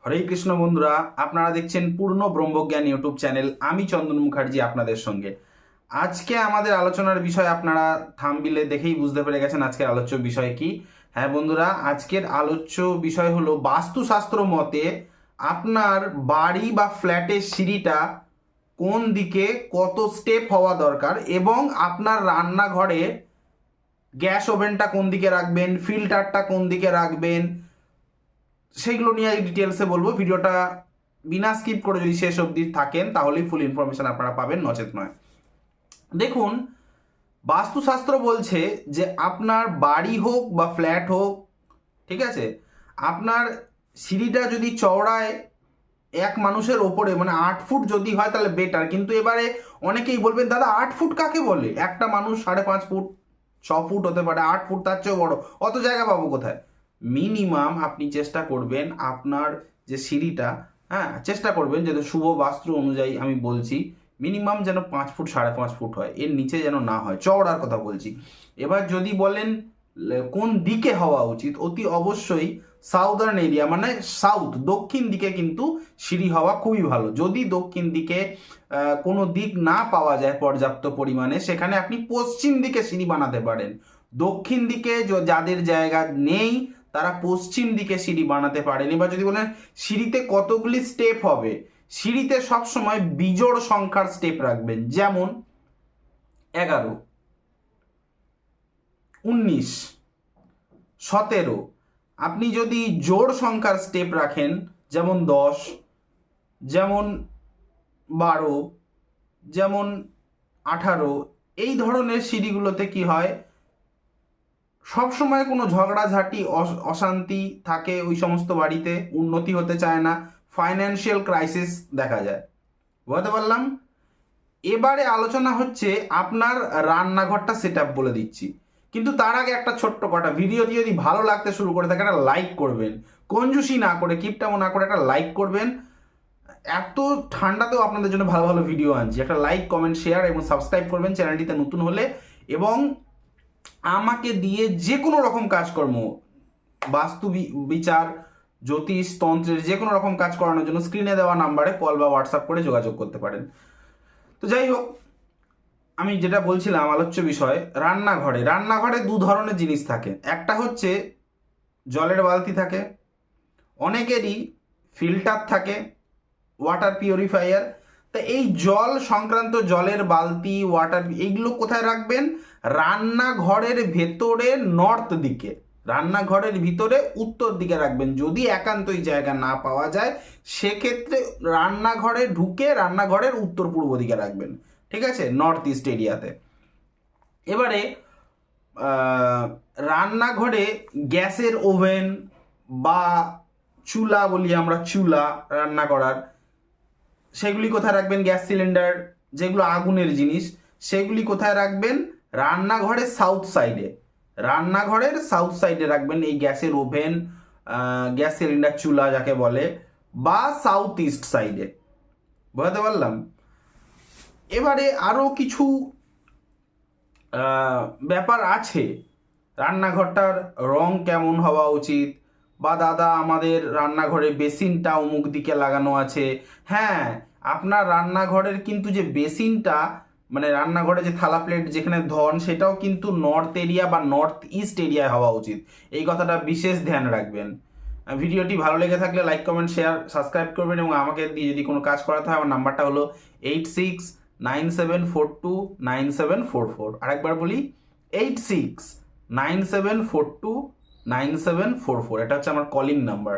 হরে কৃষ্ণ বন্ধুরা, আপনারা দেখছেন পূর্ণ ব্রহ্মজ্ঞান ইউটিউব চ্যানেল। আমি চন্দন মুখার্জি আপনাদের সঙ্গে। আজকে আমাদের আলোচনার বিষয় আপনারা থাম্বনেলে দেখেই বুঝতে পেরে গেছেন আজকের আলোচ্য বিষয় কি। হ্যাঁ বন্ধুরা, আজকের আলোচ্য বিষয় হলো বাস্তুশাস্ত্র মতে আপনার বাড়ি বা ফ্ল্যাটের সিঁড়িটা কোন দিকে কত স্টেপ হওয়া দরকার এবং আপনার রান্নাঘরে গ্যাস ওভেনটা কোন দিকে রাখবেন, ফিল্টারটা কোন দিকে রাখবেন, সেইগুলো নিয়ে ডিটেলসে বলবো। ভিডিওটা বিনা স্কিপ করে যদি শেষ অবধি থাকেন তাহলেই ফুল ইনফরমেশন আপনারা পাবেন, নচেত নয়। দেখুন, বাস্তুশাস্ত্র বলছে যে আপনার বাড়ি হোক বা ফ্ল্যাট হোক, ঠিক আছে, আপনার সিঁড়িটা যদি চওড়ায় এক মানুষের ওপরে মানে 8 ফুট যদি হয় তাহলে বেটার। কিন্তু এবারে অনেকেই বলবেন দাদা 8 ফুট কাকে বলে? একটা মানুষ 5.5 ফুট 6 ফুট হতে পারে, 8 ফুট তার চেয়েও বড়, অত জায়গা পাবো কোথায়? মিনিমাম আপনি চেষ্টা করবেন আপনার যে সিঁড়িটা, হ্যাঁ চেষ্টা করবেন যাতে শুভ বাস্তু অনুযায়ী আমি বলছি মিনিমাম যেন 5 ফুট 5.5 ফুট হয়, এর নিচে যেন না হয়, চওড়ার কথা বলছি। এবার যদি বলেন কোন দিকে হওয়া উচিত, অতি অবশ্যই সাউদার্ন এরিয়া মানে সাউথ, দক্ষিণ দিকে কিন্তু সিঁড়ি হওয়া খুবই ভালো। যদি দক্ষিণ দিকে কোনো দিক না পাওয়া যায় পর্যাপ্ত পরিমাণে, সেখানে আপনি পশ্চিম দিকে সিঁড়ি বানাতে পারেন। দক্ষিণ দিকে যাদের জায়গা নেই তারা পশ্চিম দিকে সিঁড়ি বানাতে পারেন। এবার যদি বলেন সিঁড়িতে কতগুলি স্টেপ হবে, সিঁড়িতে সবসময় বিজোড় সংখ্যার স্টেপ রাখবেন, যেমন 11, 19, 17। আপনি যদি জোড় সংখ্যার স্টেপ রাখেন যেমন 10, যেমন 12, যেমন 18, এই ধরনের সিঁড়িগুলোতে কি হয়, সবসময় কোনো ঝগড়াঝাটি অশান্তি থাকে ওই সমস্ত বাড়িতে, উন্নতি হতে চায় না, ফাইন্যান্সিয়াল ক্রাইসিস দেখা যায়। বুঝতে পারলাম। এবারে আলোচনা হচ্ছে আপনার রান্নাঘরটা সেট আপ বলে দিচ্ছি, কিন্তু তার আগে একটা ছোট্ট কথা, ভিডিওটি যদি ভালো লাগতে শুরু করে থাকে একটা লাইক করবেন, কঞ্জুসি না করে কিপটামো না করে একটা লাইক করবেন। এত ঠান্ডাতেও আপনাদের জন্য ভালো ভালো ভিডিও আনছি, একটা লাইক কমেন্ট শেয়ার এবং সাবস্ক্রাইব করবেন চ্যানেলটিতে নতুন হলে। এবং আমাকে দিয়ে যে কোনো রকম কাজকর্ম, বাস্তু বিচার, জ্যোতিষ, তন্ত্রের যে কোনো রকম কাজ করানোর জন্য স্ক্রিনে দেওয়া নাম্বারে কল বা হোয়াটসঅ্যাপ করে যোগাযোগ করতে পারেন। তো যাই হোক, আমি যেটা বলছিলাম আলোচ্য বিষয়, রান্নাঘরে দু ধরনের জিনিস থাকে। একটা হচ্ছে জলের বালতি থাকে, অনেকেরই ফিল্টার থাকে, ওয়াটার পিউরিফায়ার। তা এই জল সংক্রান্ত জলের বালতি, ওয়াটার, এইগুলো কোথায় রাখবেন? রান্নাঘরের ভেতরে নর্থ দিকে, রান্নাঘরের ভিতরে উত্তর দিকে রাখবেন। যদি একান্তই জায়গা না পাওয়া যায় সেক্ষেত্রে রান্নাঘরে ঢুকে রান্নাঘরের উত্তর পূর্ব দিকে রাখবেন, ঠিক আছে, নর্থ ইস্ট এরিয়াতে। এবারে রান্নাঘরে গ্যাসের ওভেন বা চুলা বলি আমরা, চুলা রান্না করার, সেগুলি কোথায় রাখবেন? গ্যাস সিলিন্ডার যেগুলো আগুনের জিনিস সেগুলি কোথায় রাখবেন? রান্নাঘরের সাউথ সাইডে, রান্নাঘরের সাউথ সাইডে রাখবেন এই গ্যাসের ওভেন, গ্যাস সিলিন্ডার, চুলা যাকে বলে, বা সাউথ ইস্ট সাইডে। বুঝতে পারলাম। এবারে আরও কিছু ব্যাপার আছে। রান্নাঘরটার রং কেমন হওয়া উচিত, বা দাদা আমাদের রান্নাঘরে বেসিনটা অমুক দিকে লাগানো আছে। হ্যাঁ, আপনার রান্নাঘরের কিন্তু যে বেসিনটা মানে রান্নাঘরে যে থালা প্লেট যেখানে ধন, সেটাও কিন্তু নর্থ এরিয়া বা নর্থ ইস্ট এরিয়ায় হওয়া উচিত। এই কথাটা বিশেষ ধ্যান রাখবেন। ভিডিওটি ভালো লেগে থাকলে লাইক কমেন্ট শেয়ার সাবস্ক্রাইব করবেন, এবং আমাকে দিয়ে যদি কোনো কাজ করাতে হয় আমার নাম্বারটা হলো 8697429744। আরেকবার বলি, 8697429744। এটা হচ্ছে আমার কলিং নাম্বার,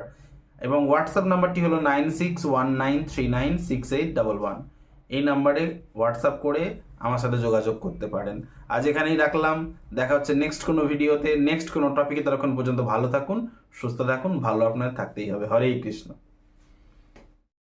এবং হোয়াটসঅ্যাপ নাম্বারটি হলো 9619396811। এই নাম্বারে হোয়াটসঅ্যাপ করে আমার সাথে যোগাযোগ করতে পারেন। আজ এখানেই রাখলাম, দেখা হচ্ছে নেক্সট কোনো ভিডিওতে, নেক্সট কোনো টপিকে। ততক্ষণ পর্যন্ত ভালো থাকুন, সুস্থ থাকুন, ভালো আপনার থাকতেই হবে। হরে কৃষ্ণ।